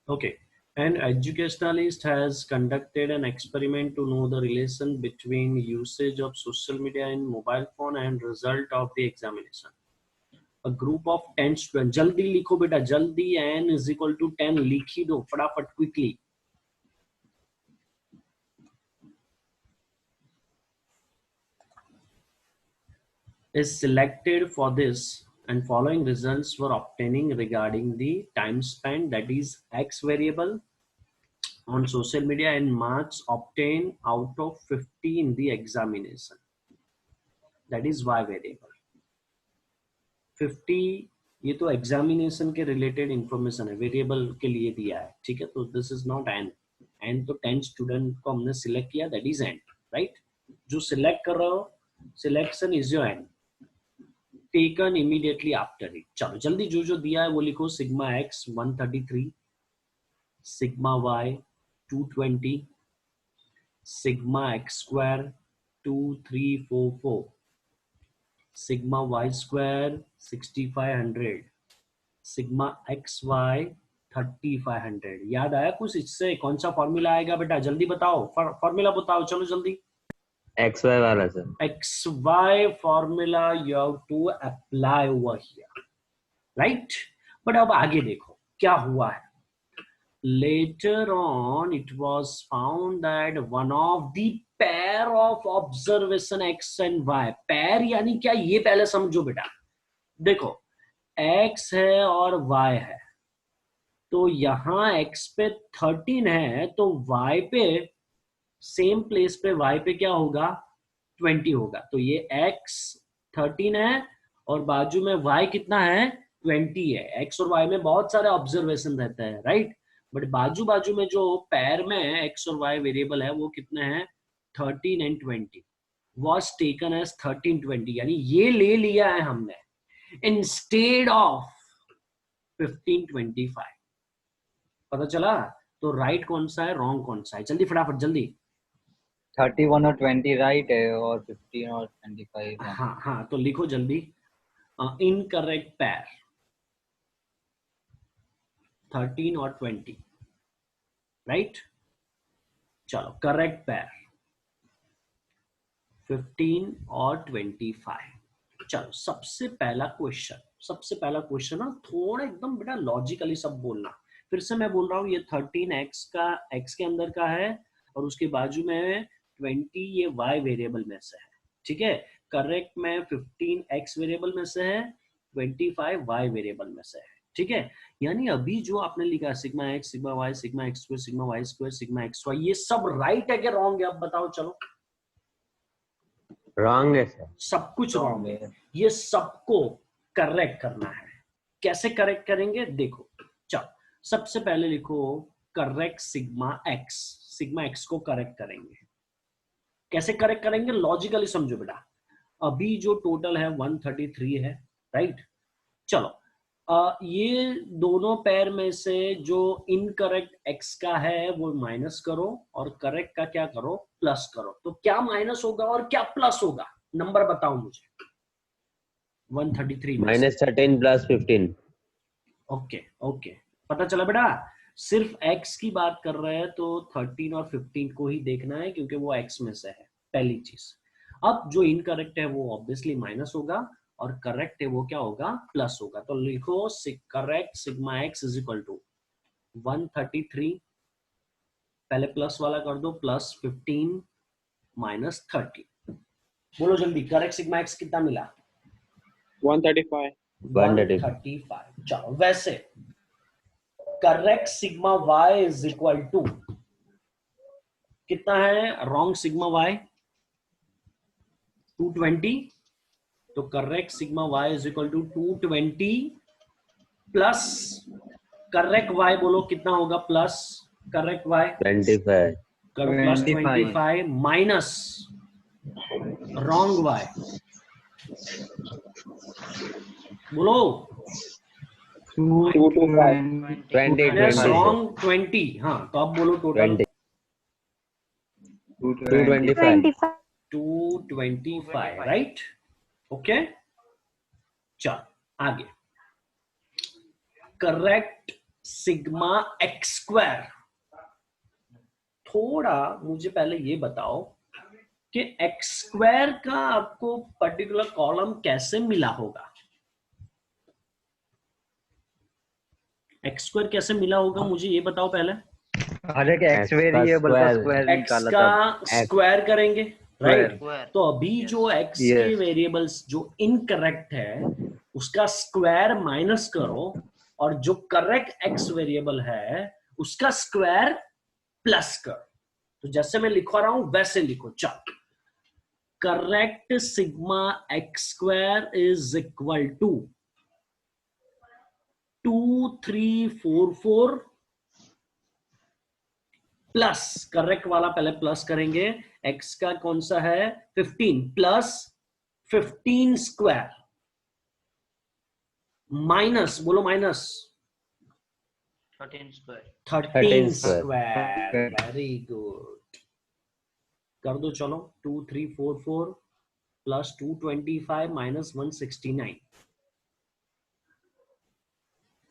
Okay. An educationalist has conducted an experiment to know the relation between usage of social media in mobile phone and result of the examination. A group of 10 students, जल्दी लिखो बेटा, जल्दी, n is equal to 10 लिख ही दो फटाफट, quickly. Is selected for this and following results were obtaining regarding the time spent, that is x variable on social media, and marks obtained out of 50 in the examination, that is y variable. 50 ये तो examination के related information है, variable के लिए दिया है, ठीक है. तो this is not n. N तो 10 स्टूडेंट को हमने सिलेक्ट किया, दैट इज एन, राइट. जो सिलेक्ट कर रहा हो, selection is your n, taken immediately after it. चलो जल्दी जो जो दिया है वो लिखो. Sigma x 133, sigma y 220, sigma x square 2344, sigma Y square 6500, sigma x y 3500. याद आया कुछ इससे? कौन सा फॉर्मूला आएगा बेटा, जल्दी बताओ, फॉर्मूला बताओ, चलो जल्दी. एक्स वाई वाला sir. X y formula you have to apply over here, right. But अब आगे देखो क्या हुआ है. Later on it was found that one of the pair of observation x and y, pair यानी क्या, ये पहले समझो बेटा. देखो x है और y है, तो यहां x पे 13 है, तो y पे सेम प्लेस पे y पे क्या होगा, 20 होगा. तो ये x 13 है और बाजू में y कितना है, 20 है. x और y में बहुत सारे ऑब्जर्वेशन रहते हैं, राइट. बट बाजू बाजू में जो पैर में x और y वेरिएबल है वो कितने हैं, 13 एंड 20. वॉज टेकन एज 13 20, यानी ये ले लिया है हमने इंस्टेड ऑफ 15 25. पता चला. तो राइट कौन सा है, रॉन्ग कौन सा है, जल्दी फटाफट जल्दी. 31 और 20 राइट है और 15 और 25. हाँ हाँ, तो लिखो जल्दी. इनकरेक्ट पैर 13 और 20, राइट. चलो करेक्ट पैर 15 और 25. चलो सबसे पहला क्वेश्चन ना, थोड़ा एकदम बेटा लॉजिकली सब बोलना. फिर से मैं बोल रहा हूँ, ये 13x का x के अंदर का है और उसके बाजू में 20 ये y वेरिएबल में से है, ठीक है. करेक्ट में 15x वेरिएबल में से है, 25 y वेरिएबल में से है, ठीक है. यानी अभी जो आपने लिखा sigma x, sigma y, sigma x square, sigma Y square, sigma x y, ये सब राइट है कि रॉन्ग है, अब बताओ. चलो रॉन्ग है सर. सब कुछ रॉन्ग है. ये सबको करेक्ट करना है. कैसे करेक्ट करेंगे देखो. चलो सबसे पहले लिखो correct sigma x. Sigma x को करेक्ट करेंगे. कैसे करेक्ट करेंगे, लॉजिकली समझो बेटा. अभी जो टोटल है 133 है, राइट. चलो ये दोनों पैर में से जो इनकरेक्ट x का है वो माइनस करो और करेक्ट का क्या करो, प्लस करो. तो क्या माइनस होगा और क्या प्लस होगा, नंबर बताओ मुझे. 133 -13 + 15. ओके ओके, पता चला बेटा. सिर्फ x की बात कर रहे हैं तो 13 और 15 को ही देखना है क्योंकि वो x में से है, पहली चीज. अब जो इनकरेक्ट है वो ऑब्वियसली माइनस होगा और करेक्ट है वो क्या होगा, प्लस होगा. तो लिखो correct sigma x is equal to 133, पहले प्लस वाला कर दो, प्लस 15 माइनस 30. बोलो जल्दी, करेक्ट सिग्मा एक्स कितना मिला, 135. 135. चलो वैसे correct sigma y is equal to कितना है, रॉन्ग सिग्मा वाई 220. तो correct sigma y is equal to 220 plus correct y, बोलो कितना होगा, plus correct y 25. Plus 25 minus wrong y, बोलो 225. रॉन्ग 20. हाँ तो अब बोलो टोटल 225. 225, राइट. ओके चल आगे. Correct sigma x square. थोड़ा मुझे पहले ये बताओ कि एक्स स्क्वायर का आपको पर्टिकुलर कॉलम कैसे मिला होगा? एक्स स्क्वायर कैसे मिला होगा मुझे ये बताओ पहले। हर एक एक्स X का वेरिएबल का square. स्क्वायर एक्स निकाला का था। स्क्वायर करेंगे, राइट? Square. तो अभी जो एक्स के Yes. वेरिएबल्स जो इनकरेक्ट है उसका स्क्वायर माइनस करो, और जो करेक्ट एक्स वेरिएबल है उसका स्क्वायर प्लस करो। तो जैसे मैं लिखवा रहा हूं वैसे लिखो। चल, correct sigma x square is equal to 2344 plus, correct वाला पहले प्लस करेंगे, एक्स का कौन सा है 15 प्लस 15 स्क्वायर माइनस, बोलो minus 13 square. 13 square. Square. Very good, कर दो चलो। 2344 प्लस 225 माइनस 169,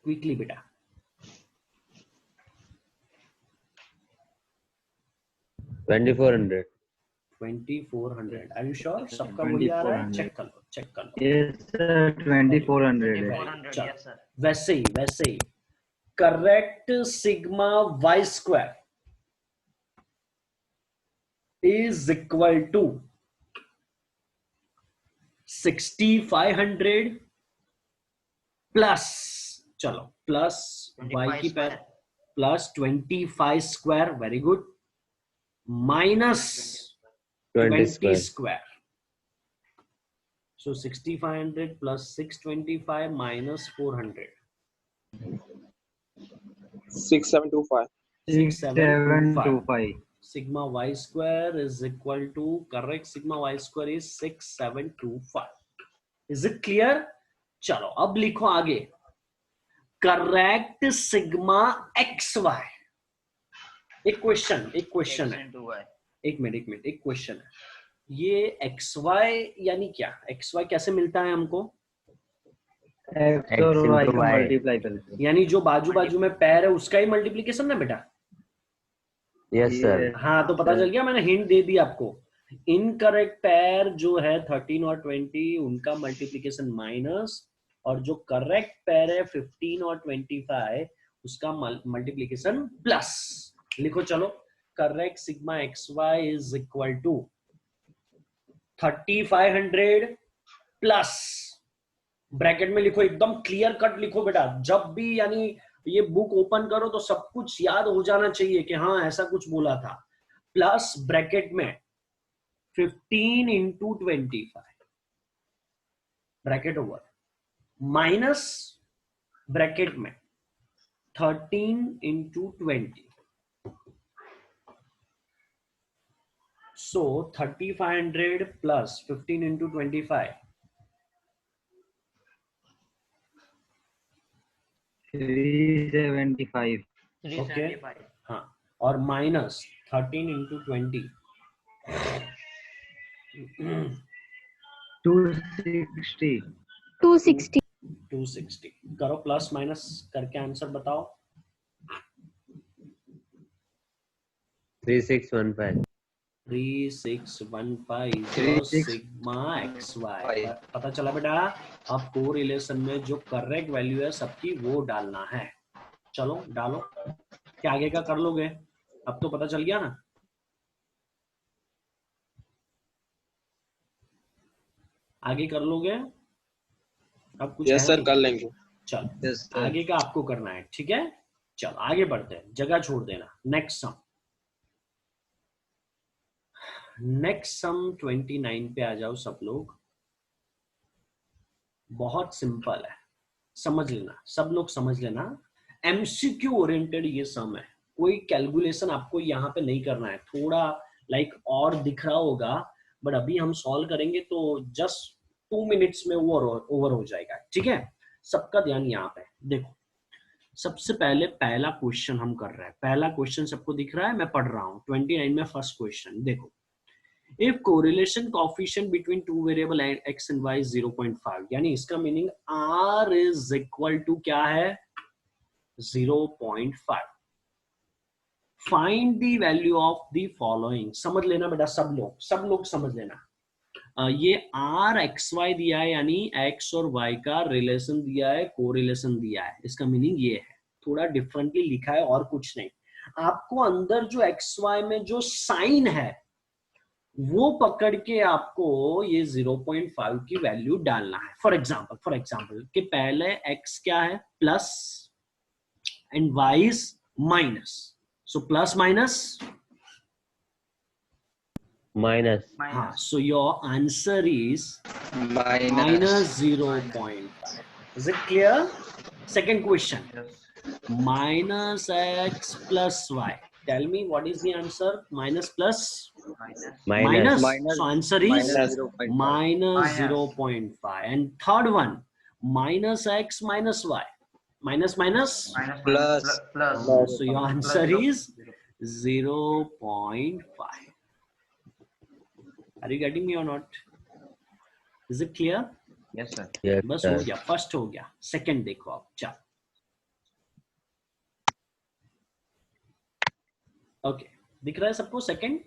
क्विकली बेटा। 2400. 2400, आर यू श्योर? सबका वही आ रहा है? 2400. चेक कर लो, चेक कर लो। Yes sir, 2400 है। 400, चलो, yes sir. वैसे ही correct sigma Y square is equal to 6500 plus, चलो प्लस वाई की 25 plus 25 square, very good, minus 20 20 square. square. So 6500 plus 625 minus 400. 6725. 6725. Sigma y square is equal to, correct sigma y square is 6725. Is it clear? चलो अब लिखो आगे, correct sigma x Y. एक question है, एक minute, एक question है। ये एक्स वाई यानी क्या? एक्स वाई कैसे मिलता है हमको? X और X Y into का Y. मल्टीप्लाई करके। यानी जो बाजू बाजू में पैर है उसका ही मल्टीप्लीकेशन ना बेटा? Yes sir. हाँ, तो पता चल गया, मैंने हिंट दे दी आपको। इनकरेक्ट पैर जो है 13 और 20 उनका मल्टीप्लीकेशन माइनस, और जो करेक्ट पैर है 15 और 25 उसका मल्टीप्लीकेशन प्लस। लिखो चलो, correct sigma x y is equal to 3500 plus, bracket में लिखो, एकदम क्लियर कट लिखो बेटा। जब भी यानी ये बुक ओपन करो तो सब कुछ याद हो जाना चाहिए कि हाँ ऐसा कुछ बोला था। प्लस ब्रैकेट में 15 into 25 bracket over, minus bracket में 13 इंटू 20। सो 3500 प्लस 15 इंटू 25, 375. ओके, हाँ, और माइनस 13 इंटू 20 260. 260. 260। करो प्लस माइनस करके आंसर बताओ। 3615. 3615 सिग्मा एक्स वाई। पता चला बेटा? अब कोरिलेशन में जो करेक्ट वैल्यू है सबकी वो डालना है। चलो डालो, क्या आगे का कर लोगे? अब तो पता चल गया ना? आगे कर लोगे? अब कुछ Yes है sir, नहीं? कर लेंगे. चलो, Yes sir. आगे का आपको करना है, ठीक है? चलो आगे बढ़ते हैं, जगह छोड़ देना। नेक्स्ट सम, नेक्स्ट सम 29 पे आ जाओ सब लोग। बहुत सिंपल है, समझ लेना, सब लोग समझ लेना। एमसीक्यू ओरिएंटेड ये सम है, कोई कैलकुलेशन आपको यहाँ पे नहीं करना है। थोड़ा लाइक और दिख रहा होगा, बट अभी हम सॉल्व करेंगे तो जस्ट 2 मिनट्स में ओवर हो जाएगा, ठीक है? सबका ध्यान यहाँ पे देखो। सबसे पहले पहला क्वेश्चन हम कर रहे हैं। पहला क्वेश्चन सबको दिख रहा है? मैं पढ़ रहा हूँ 29 में फर्स्ट क्वेश्चन देखो। If correlation coefficient between two variable x and y is 0.5, यानी इसका meaning r is equal to क्या है? 0.5. Find the value of the following. समझ लेना बेटा, सब लोग समझ लेना. ये आर एक्स वाई दिया है, यानी एक्स और वाई का रिलेशन दिया है, कोरिलेशन दिया है. इसका मीनिंग ये है, थोड़ा डिफरेंटली लिखा है और कुछ नहीं. आपको अंदर जो एक्स वाई में जो साइन है वो पकड़ के आपको ये 0.5 की वैल्यू डालना है. फॉर एग्जाम्पल कि पहले x क्या है, plus, and y is minus. So plus minus minus. हाँ, so your answer is minus minus 0.5. Is it clear? Second question, minus x plus y. Tell me what is the answer? Minus plus Minus. So answer is Minus. minus 0.5. And third one, minus x minus y. Minus plus So your answer is 0.5. Are you getting me or not? Is it clear? yes sir. Yes, बस हो sir. गया, first हो गया. Second देखो आप. चलो, okay, दिख रहा है सबको सेकंड?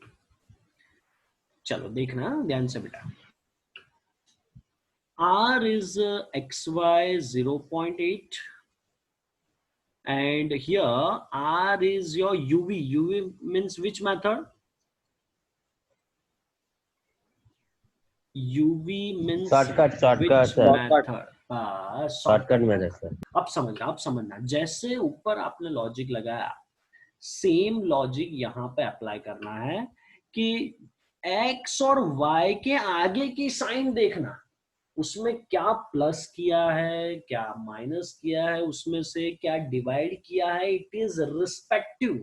चलो देखना ध्यान से बेटा. R is xy 0.8 and here R is your UV. UV means which method? UV means Shortcut, which sir. method? Shortcut method, sir. अब समझना जैसे ऊपर आपने लॉजिक लगाया, सेम लॉजिक यहाँ पे अप्लाई करना है कि x और y के आगे की साइन देखना, उसमें क्या प्लस किया है, क्या माइनस किया है, उसमें से क्या डिवाइड किया है. It is respective.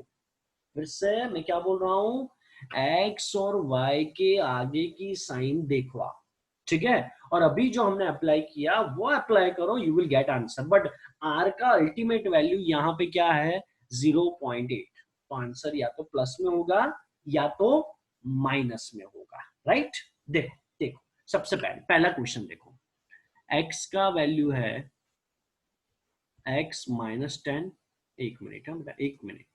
फिर से मैं क्या बोल रहा हूं, x और y के आगे की साइन देखो आप, ठीक है. और अभी जो हमने अप्लाई किया वो अप्लाई करो, you will get answer. But r का अल्टीमेट वैल्यू यहाँ पे क्या है, 0.8. तो आंसर या तो प्लस में होगा या तो माइनस में होगा. राइट? देखो सबसे पहला क्वेश्चन देखो. x का वैल्यू है x माइनस 10. एक मिनट है बेटा, एक minute.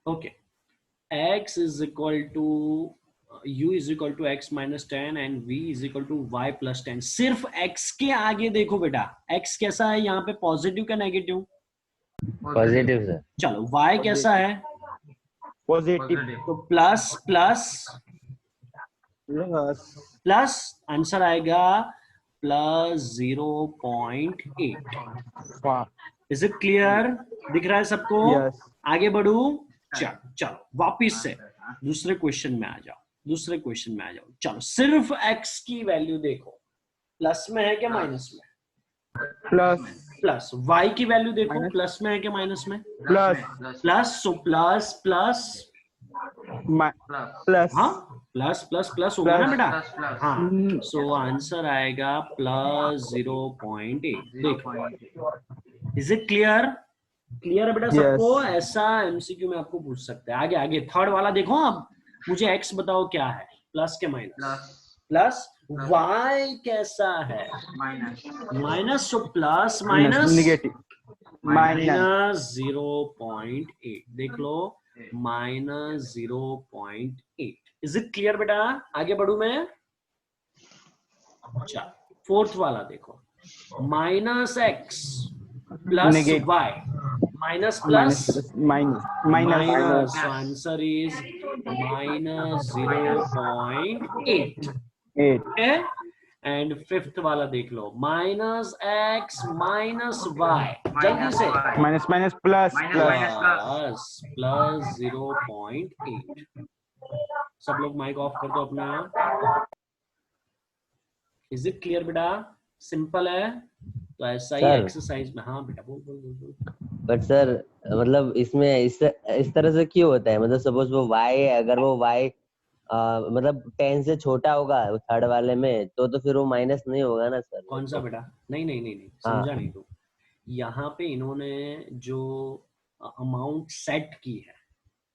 Okay, x is equal to u is equal to x minus 10 and v is equal to y plus 10. सिर्फ x के आगे देखो बेटा, x कैसा है यहाँ पे, पॉजिटिव का नेगेटिव? Positive, sir. चलो y कैसा है, Positive. तो plus plus Plus. Plus, answer आएगा प्लस 0.8. Is it clear? दिख रहा है सबको? Yes. आगे बढ़ू. चलो वापिस से दूसरे क्वेश्चन में आ जाओ. चलो सिर्फ x की वैल्यू देखो, प्लस में है क्या माइनस में? Plus. y की वैल्यू देखो, Minus. प्लस में है क्या माइनस में? Plus. So plus Plus. हाँ, प्लस होगा ना बेटा. हाँ, Hmm. सो आंसर आएगा प्लस 0.8. देखो, इज इट क्लियर है बेटा सबको? ऐसा एमसीक्यू में आपको पूछ सकते हैं. आगे थर्ड वाला देखो. अब मुझे x बताओ क्या है, प्लस के प्लस. y कैसा है, minus. So plus minus Negative. Minus. Minus 0.8. देख लो, माइनस 0.8. इज इट क्लियर बेटा? आगे बढ़ू मैं. अच्छा, फोर्थ वाला देखो, minus x plus Negative. y minus plus Minus. minus. So answer is minus 0.8. 8. Okay? And fifth वाला देख लो, minus x minus y. जल्दी से. Minus. Plus. Plus 0.8. सब लोग माइक ऑफ कर दो अपना. इज इट क्लियर बेटा? सिंपल है. तो ऐसा ही एक्सरसाइज में. हाँ बेटा, बोल. बट सर मतलब इसमें इस तरह से क्यों होता है? मतलब सपोज वो y, अगर वो y मतलब 10 से छोटा होगा थर्ड वाले में, तो फिर वो माइनस नहीं होगा ना सर? कौन सा बेटा? नहीं, समझा नहीं तू. यहाँ पे इन्होंने जो अमाउंट सेट की है,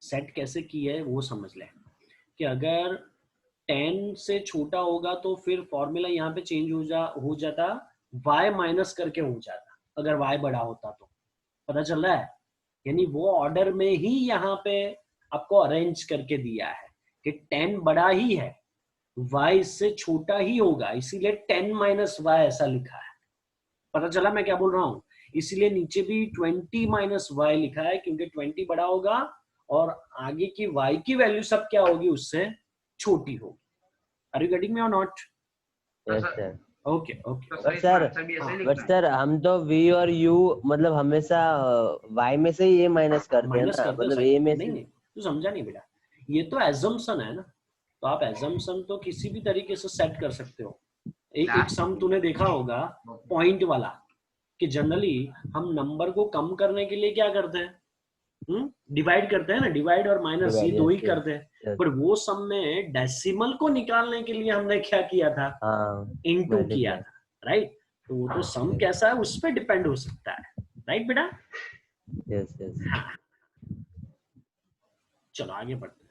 सेट कैसे की है वो समझ ले. कि अगर 10 से छोटा होगा तो फिर फॉर्मूला यहाँ पे चेंज हो जाता, y माइनस करके हो जाता अगर y बड़ा होता तो। पता चल रहा है? यानी वो ऑर्डर में ही यहाँ पे आपको अरेंज करके दिया है कि 10 बड़ा ही है, y इससे छोटा ही होगा, इसीलिए 10 माइनस y ऐसा लिखा है। पता चला मैं क्या बोल रहा हूँ? इसीलिए नीचे भी 20 माइनस y लिखा है, क्योंकि 20 बड़ा होगा और आगे की y की वैल्यू सब क्या होगी, उससे छोटी होगी। आर यू गेटिंग मी और not? Yes sir. Okay okay. But sir हम तो v और u मतलब हमेशा y में से ही a माइनस करते हैं माइनस ना, करते हो मतलब सही। a में नहीं से। नहीं, तू समझा नहीं बेटा, ये तो एजम्पशन है ना, तो आप एजम्पशन तो किसी भी तरीके से सेट कर सकते हो। एक सम तूने देखा होगा पॉइंट वाला, कि जनरली हम नंबर को कम करने के लिए क्या करते हैं, डिवाइड करते हैं ना, डिवाइड और माइनस, ये Divide, दो ही yes, करते हैं। yes. पर वो सम में डेसिमल को निकालने के लिए हमने क्या किया था, हाँ इनटू multiply. किया था, राइट? तो वो तो सम कैसा है उस पर डिपेंड हो सकता है, राइट बेटा? Yes yes. हाँ, चलो आगे बढ़ते हैं।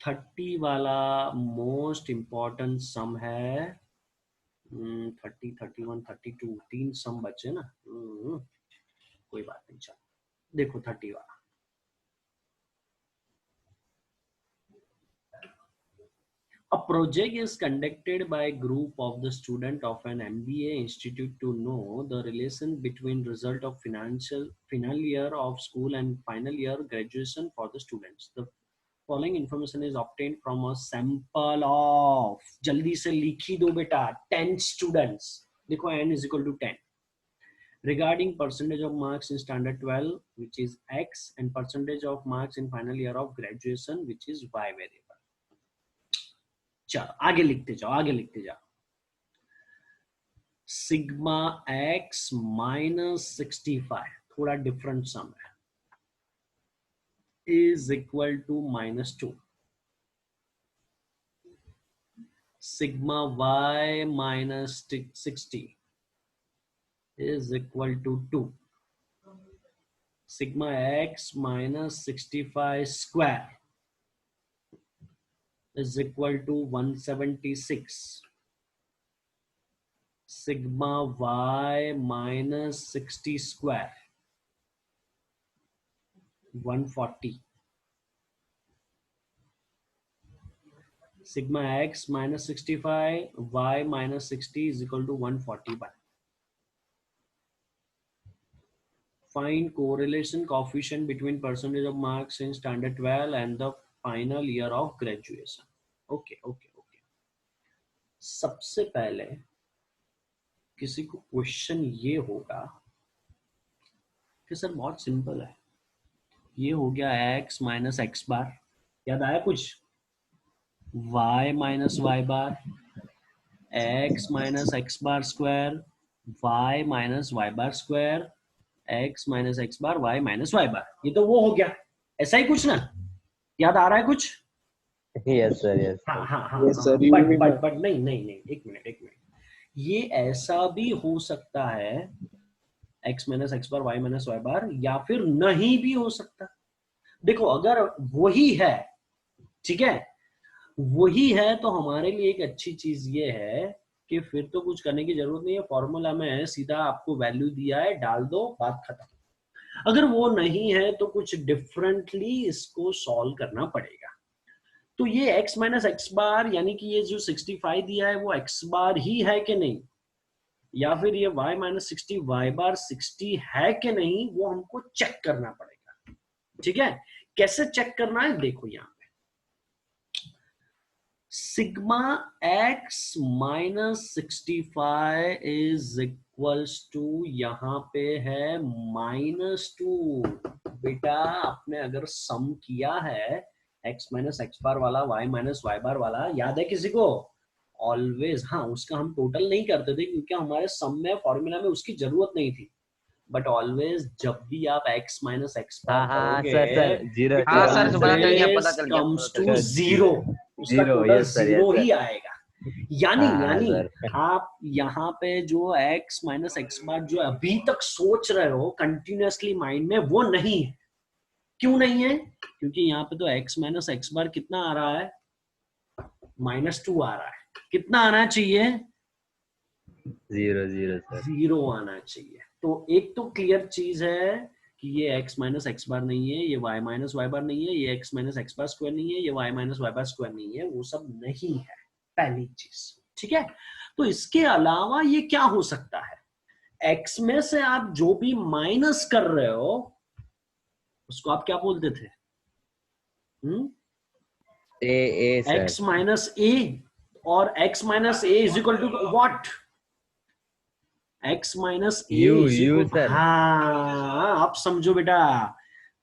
30 वाला मोस्ट इंपॉर्टेंट सम है। 30, 31, 32 तीन सम बचे ना। कोई बात नहीं, चलो देखो 30 वाला। A project is conducted by a group of the student of an MBA institute to know the relation between result of final year of school and final year graduation for the students. The following information is obtained from a sample of, जल्दी से लिखी दो बेटा, 10 students। देखो n is equal to 10 regarding percentage of marks in standard 12 which is x and percentage of marks in final year of graduation which is y variable। चलो आगे लिखते जाओ, आगे लिखते जाओ। सिग्मा x माइनस 65, थोड़ा डिफरेंट सम है, is equal to -2। Sigma y minus 60 is equal to 2। Sigma x minus 65 square is equal to 176। sigma y minus 60 square 140। sigma x minus 65 y minus 60 is equal to 141। find correlation coefficient between percentage of marks in standard 12 and the final year of graduation। Okay okay okay. सबसे पहले किसी को question ये होगा कि sir बहुत simple है, ये हो गया x माइनस एक्स बार, याद आया कुछ, y माइनस वाई बार, x minus x bar square, y minus Y bar square, x minus x बार y माइनस वाई बार, ये तो वो हो गया। ऐसा ही कुछ ना, याद आ रहा है कुछ? Yes sir yes. हाँ हाँ हाँ, बट नहीं नहीं नहीं, एक मिनट, ये ऐसा भी हो सकता है x माइनस एक्स बार y माइनस वाई बार, या फिर नहीं भी हो सकता। देखो अगर वही है, ठीक है, वही है तो हमारे लिए एक अच्छी चीज ये है कि फिर तो कुछ करने की जरूरत नहीं है, फॉर्मूला में सीधा आपको वैल्यू दिया है, डाल दो, बात खत्म। अगर वो नहीं है तो कुछ डिफरेंटली इसको सॉल्व करना पड़ेगा। तो ये x माइनस एक्स बार यानी कि ये जो 65 दिया है वो x बार ही है कि नहीं, या फिर ये y माइनस 60 y बार 60 है कि नहीं, वो हमको चेक करना पड़ेगा। ठीक है, कैसे चेक करना है, देखो यहाँ पे sigma x minus 65 is equals to, यहाँ पे है -2। बेटा आपने अगर सम किया है x माइनस एक्स बार वाला y माइनस वाई बार वाला, याद है किसी को? ऑलवेज, हाँ उसका हम टोटल नहीं करते थे क्योंकि हमारे सम में फॉर्मूला में उसकी जरूरत नहीं थी, बट ऑलवेज जब भी आप x माइनस एक्स बार सर जीरो हाँ, सर, पता चल गया, पता चल गया, कम्स पता टू चल जीरो, उसका total yes, sir, zero yes, ही आएगा। यानी हाँ सर। आप यहाँ पे जो x माइनस एक्स बार जो अभी तक सोच रहे हो कंटिन्यूअसली माइंड में, वो नहीं है। क्यों नहीं है? क्योंकि यहाँ पे तो x माइनस एक्स बार कितना आ रहा है, -2 आ रहा है। कितना आना चाहिए? 0 0 सर। 0 आना चाहिए। तो एक तो क्लियर चीज है कि ये x माइनस एक्स बार नहीं है, ये y माइनस वाई बार नहीं है, ये x minus x bar square नहीं है, ये y minus Y bar square नहीं है, वो सब नहीं है, पहली चीज। ठीक है, तो इसके अलावा ये क्या हो सकता है? x में से आप जो भी माइनस कर रहे हो उसको आप क्या बोलते थे? A sir. x minus a, और x minus a is equal to what? x minus a U is U equal, sir. हाँ अब समझो बेटा।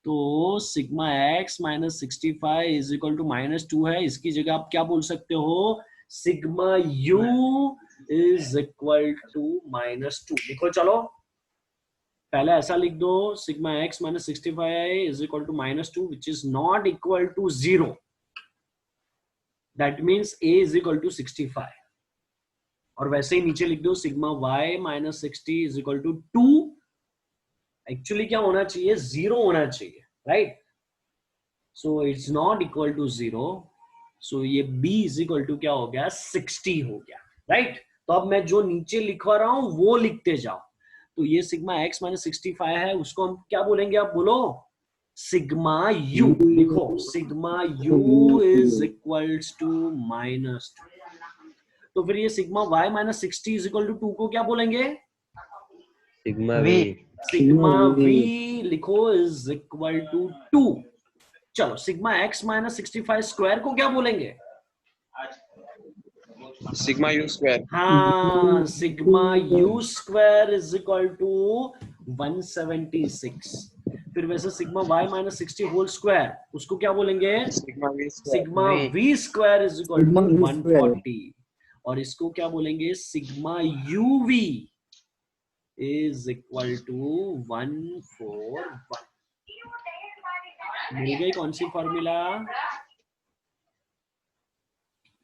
तो sigma x minus 65 is equal to -2 है, इसकी जगह आप क्या बोल सकते हो? Sigma u is equal to -2। लिखो चलो, पहले ऐसा लिख दो, sigma x minus 65 is equal to -2 which is not equal to 0। That means a is equal to 65। और वैसे ही नीचे लिख दो sigma y minus 60 is equal to 2। Actually क्या होना चाहिए? 0 होना चाहिए, right? So it's not equal to 0। So ये b इज इक्वल टू क्या हो गया? 60 हो गया, राइट? तो अब मैं जो नीचे लिखवा रहा हूं वो लिखते जाओ। तो ये सिग्मा x माइनस 65 है, उसको हम क्या बोलेंगे? आप बोलो सिग्मा u। लिखो sigma u is equals to -2। तो फिर ये sigma y minus 60 is equal to 2 को क्या बोलेंगे? Sigma V। V। Sigma v लिखो इज इक्वल टू 2। चलो सिग्मा x माइनस 65 स्क्वायर को क्या बोलेंगे? Sigma U square. हाँ, sigma u square is equal to 176। फिर वैसे sigma y minus 60 whole square, उसको क्या बोलेंगे? Sigma V square. Sigma V। v square is equal to 140। और इसको क्या बोलेंगे? Sigma uv is equal to 141। मिल गई कौन सी फॉर्मूला?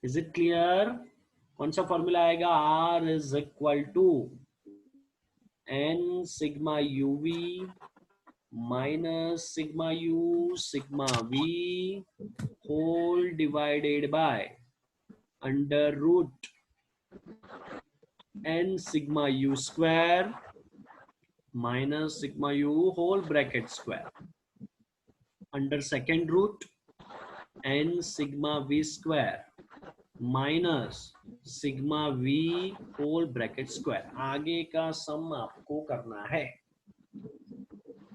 Is it clear? कौन सा फॉर्मूला आएगा? r is equal to n sigma uv minus sigma u sigma v whole divided by under root n sigma u square minus sigma u whole bracket square under second root n sigma v square minus sigma v whole bracket square. आगे का sum आपको करना है,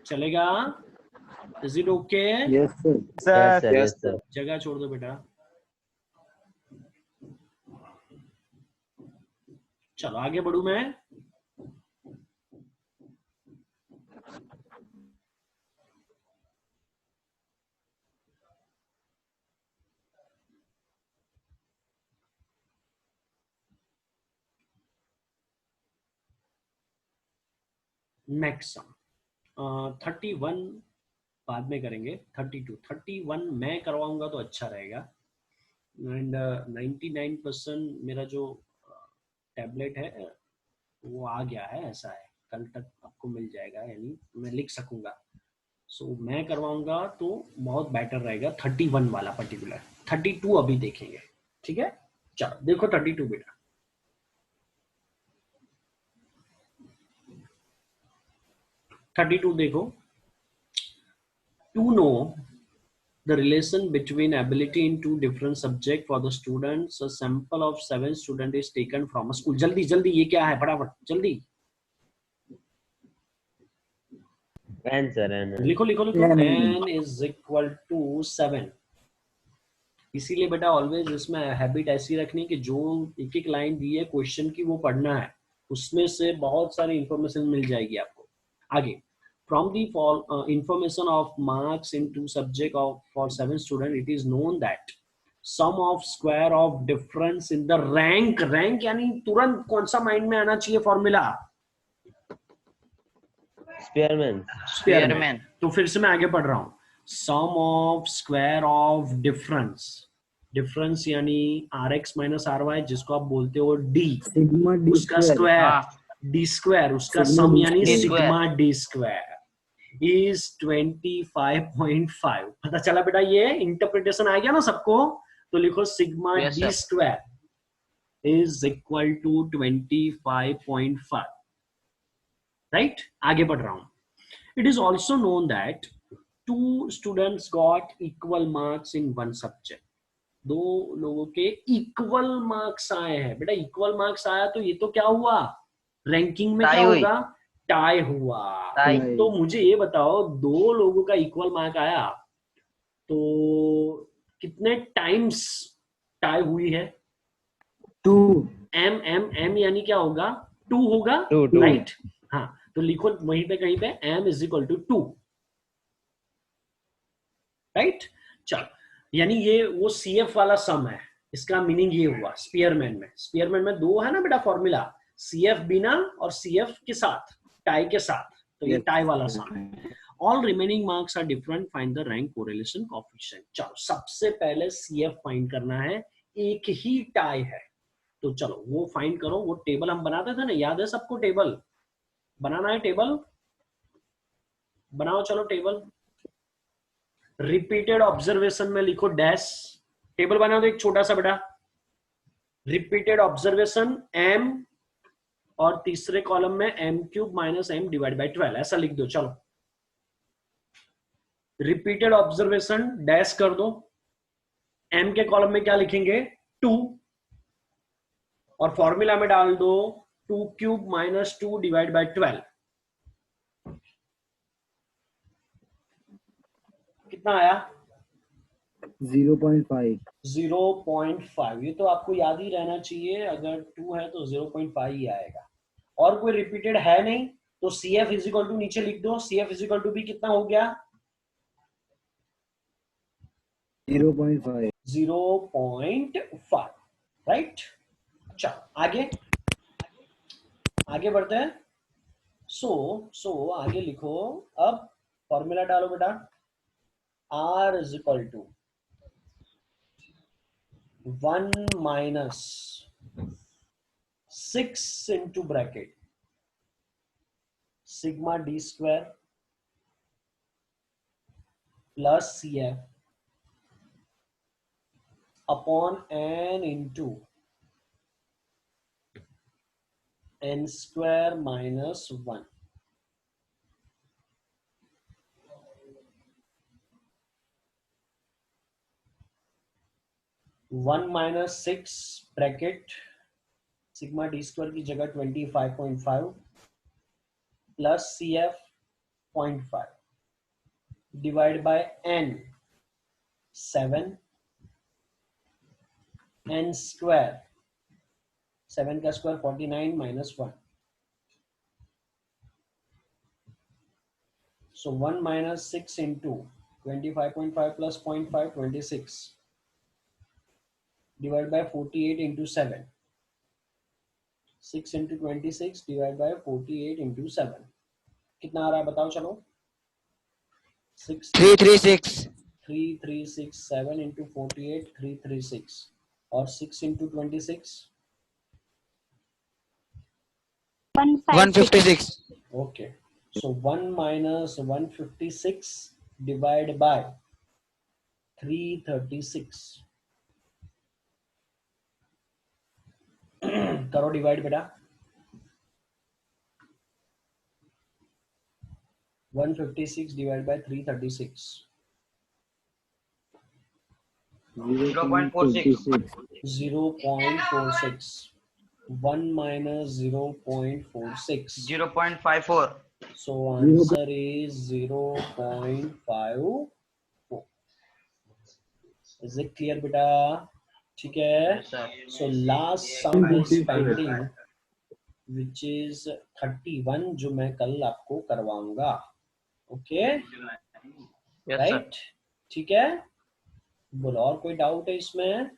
चलेगा? Is it okay? Yes sir। Yes sir sir. Yes, yes sir. जगह छोड़ दो बेटा। चलो आगे बढ़ू मैं। नेक्स्ट सम 31 बाद में करेंगे। 31 मैं करवाऊंगा तो अच्छा रहेगा। एंड 99% मेरा जो टैबलेट है वो आ गया है, ऐसा है, कल तक आपको मिल जाएगा, यानी मैं लिख सकूंगा। सो मैं करवाऊंगा तो बहुत बेटर रहेगा 31 वाला पर्टिकुलर। 32 अभी देखेंगे, ठीक है? चलो देखो 32 बेटा। देखो, to know the relation between ability in two different subject for the students, a sample of 7 student is taken from a school। जल्दी जल्दी, ये क्या है? फटाफट जल्दी एन सर। एन लिखो लिखो लिखो। n is equal to 7। इसीलिए बेटा ऑलवेज इसमें हैबिट ऐसी रखनी कि जो एक एक लाइन दी है क्वेश्चन की वो पढ़ना है, उसमें से बहुत सारी इंफॉर्मेशन मिल जाएगी आपको आगे। From the information of marks in two subject of for 7 student, it is known that sum of square of difference in the rank यानी तुरंत कौन सा माइंड में आना चाहिए फॉर्मूला? स्पेयरमैन। स्पेयरमैन। तो फिर से मैं आगे पढ़ रहा हूं। Sum of square of difference difference यानी RX माइनस RY, जिसको आप बोलते हो D, सिग्मा डी उसका स्क्वायर D स्क्वायर, उसका सिग्मा सम D यानी square. Sigma D square is 25.5। पता चला बेटा, ये इंटरप्रिटेशन आ गया ना सबको, तो लिखो sigma Yes, D sir. Square is equal to 25.5। Right, आगे बढ़ रहा हूं। It is also known that 2 students got equal marks in one subject. 2 लोगों के इक्वल मार्क्स आए हैं। बेटा इक्वल मार्क्स आया तो ये तो क्या हुआ, रैंकिंग में टाई क्या हुई। होगा, टाई हुआ। टाई। तो मुझे ये बताओ, 2 लोगों का इक्वल मार्क आया तो कितने टाइम्स टाई हुई है? 2 एम यानी क्या होगा, 2 होगा, Two. राइट। हाँ, तो लिखो वहीं पे कहीं पे m is equal to 2, right. चलो, यानी ये वो CF वाला सम है। इसका मीनिंग ये हुआ, स्पीयरमैन में 2 है ना बेटा फॉर्मूला, CF बिना और CF के साथ, टाई के साथ, तो ये टाई वाला सम है। All remaining marks are different, find the rank correlation coefficient. चलो, सबसे पहले CF फाइंड करना है, एक ही टाई है तो चलो वो फाइंड करो। वो टेबल हम बनाते थे ना, याद है सबको? टेबल बनाना है, टेबल बनाओ, चलो टेबल। रिपीटेड ऑब्जर्वेशन में लिखो डैश, टेबल बना दो एक छोटा सा बेटा। रिपीटेड ऑब्जर्वेशन m, और तीसरे कॉलम में m³ minus m divide by 12, ऐसा लिख दो। चलो, रिपीटेड ऑब्जर्वेशन डैश कर दो, m के कॉलम में क्या लिखेंगे, 2, और फॉर्मूला में डाल दो 2³ माइनस 2 डिवाइड बाई 12। कितना आया? 0.5 0.5। ये तो आपको याद ही रहना चाहिए, अगर 2 है तो 0.5 ही आएगा। और कोई रिपीटेड है नहीं तो CF इज इक्वल टू नीचे लिख दो, CF इज इक्वल टू भी कितना हो गया, 0.5 0.5, राइट। चलो आगे बढ़ते हैं। सो आगे लिखो, अब फॉर्मूला डालो बेटा। R is equal to 1 minus 6 into bracket sigma D square plus CF upon n into n square minus 1। One minus 6 bracket sigma D square की जगह 25.5 plus CF 0.5 divide by n 7, n square 7 का square 49 minus 1। So 1 minus 6 into 25.5 plus 0.5 26 divide by 48 into 7, 6 into 26 divide by 48 into 7, कितना आ रहा है बताओ? चलो 336 336, 7 into 48 336, और 6 into 26 156 okay. So 1 minus 156 divide by 336 करो डिवाइड बेटा। 156 divide by 336 0.46 0.46। 1 minus 0.46 0.54. so answer is 0.54। is it clear बेटा? ठीक है। Yes, sir. so last sum is pending which is 31 जो मैं कल आपको करवाऊंगा। Okay Yes, sir. राइट, ठीक है। बोलो और कोई डाउट है इसमें?